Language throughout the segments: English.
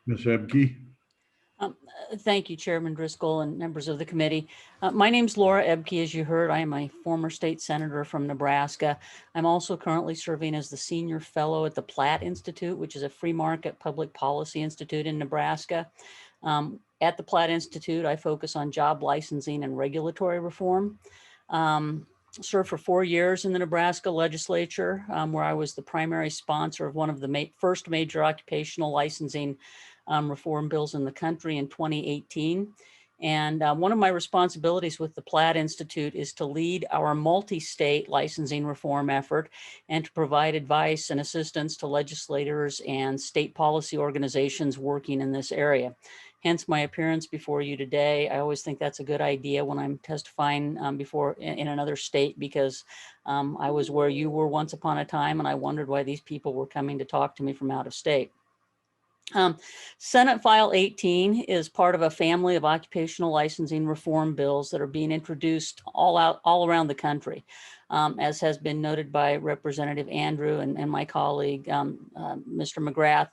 Ms. Ebke. Um, Thank you, Chairman Driscoll and members of the committee. My name's Laura Ebke. As you heard, I am a former state senator from Nebraska. I'm also currently serving as the senior fellow at the Platte Institute, which is a free market public policy institute in Nebraska. At the Platte Institute, I focus on job licensing and regulatory reform. Served for 4 years in the Nebraska legislature, where I was the primary sponsor of one of the first major occupational licensing reform bills in the country in 2018. And one of my responsibilities with the Platte Institute is to lead our multi-state licensing reform effort and to provide advice and assistance to legislators and state policy organizations working in this area. Hence my appearance before you today. I always think that's a good idea when I'm testifying before in another state, because I was where you were once upon a time, and I wondered why these people were coming to talk to me from out of state. Senate File 18 is part of a family of occupational licensing reform bills that are being introduced all around the country. As has been noted by Representative Andrew and my colleague, Mr. McGrath.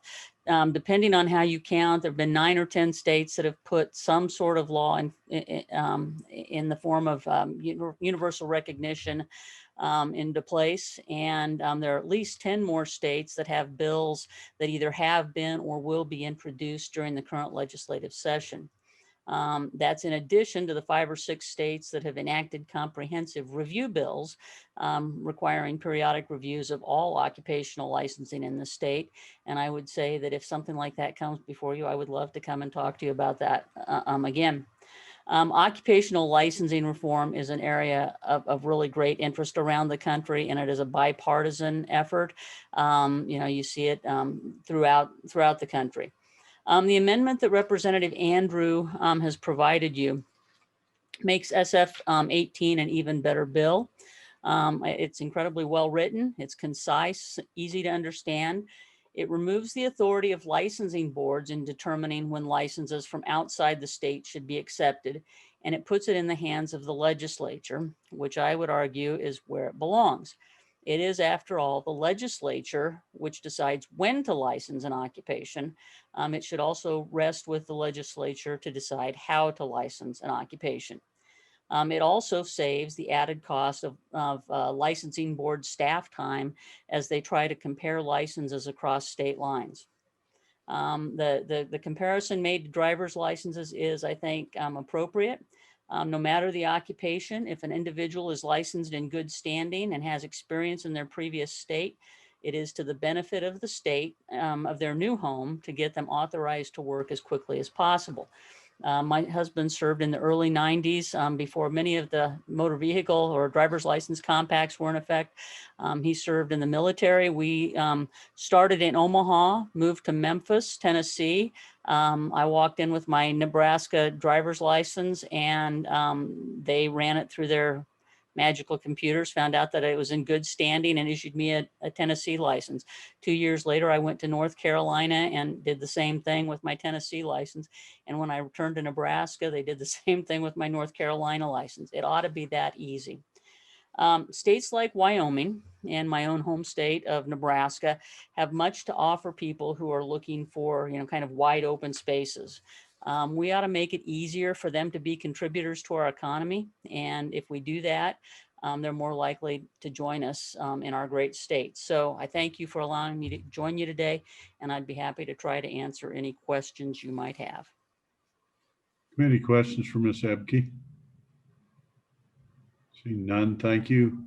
Depending on how you count, there have been 9 or 10 states that have put some sort of law in the form of universal recognition into place. And there are at least 10 more states that have bills that either have been or will be introduced during the current legislative session. That's in addition to the 5 or 6 states that have enacted comprehensive review bills requiring periodic reviews of all occupational licensing in the state. And I would say that if something like that comes before you, I would love to come and talk to you about that again. Occupational licensing reform is an area of really great interest around the country, and it is a bipartisan effort. You see it throughout the country. The amendment that Representative Andrew has provided you makes SF 18 an even better bill. It's incredibly well written. It's concise, easy to understand. It removes the authority of licensing boards in determining when licenses from outside the state should be accepted, and it puts it in the hands of the legislature, which I would argue is where it belongs. It is, after all, the legislature which decides when to license an occupation. It should also rest with the legislature to decide how to license an occupation. It also saves the added cost of licensing board staff time as they try to compare licenses across state lines. The comparison made to driver's licenses is, I think, appropriate. No matter the occupation, if an individual is licensed in good standing and has experience in their previous state, it is to the benefit of the state of their new home to get them authorized to work as quickly as possible. My husband served in the early 90s before many of the motor vehicle or driver's license compacts were in effect. He served in the military. We started in Omaha, moved to Memphis, Tennessee. I walked in with my Nebraska driver's license, and they ran it through their magical computers, found out that it was in good standing, and issued me a Tennessee license. 2 years later, I went to North Carolina and did the same thing with my Tennessee license. And when I returned to Nebraska, they did the same thing with my North Carolina license. It ought to be that easy. States like Wyoming and my own home state of Nebraska have much to offer people who are looking for, kind of wide open spaces. We ought to make it easier for them to be contributors to our economy. And if we do that, they're more likely to join us in our great state. So I thank you for allowing me to join you today, and I'd be happy to try to answer any questions you might have. Committee questions for Ms. Ebke? Seeing none, thank you.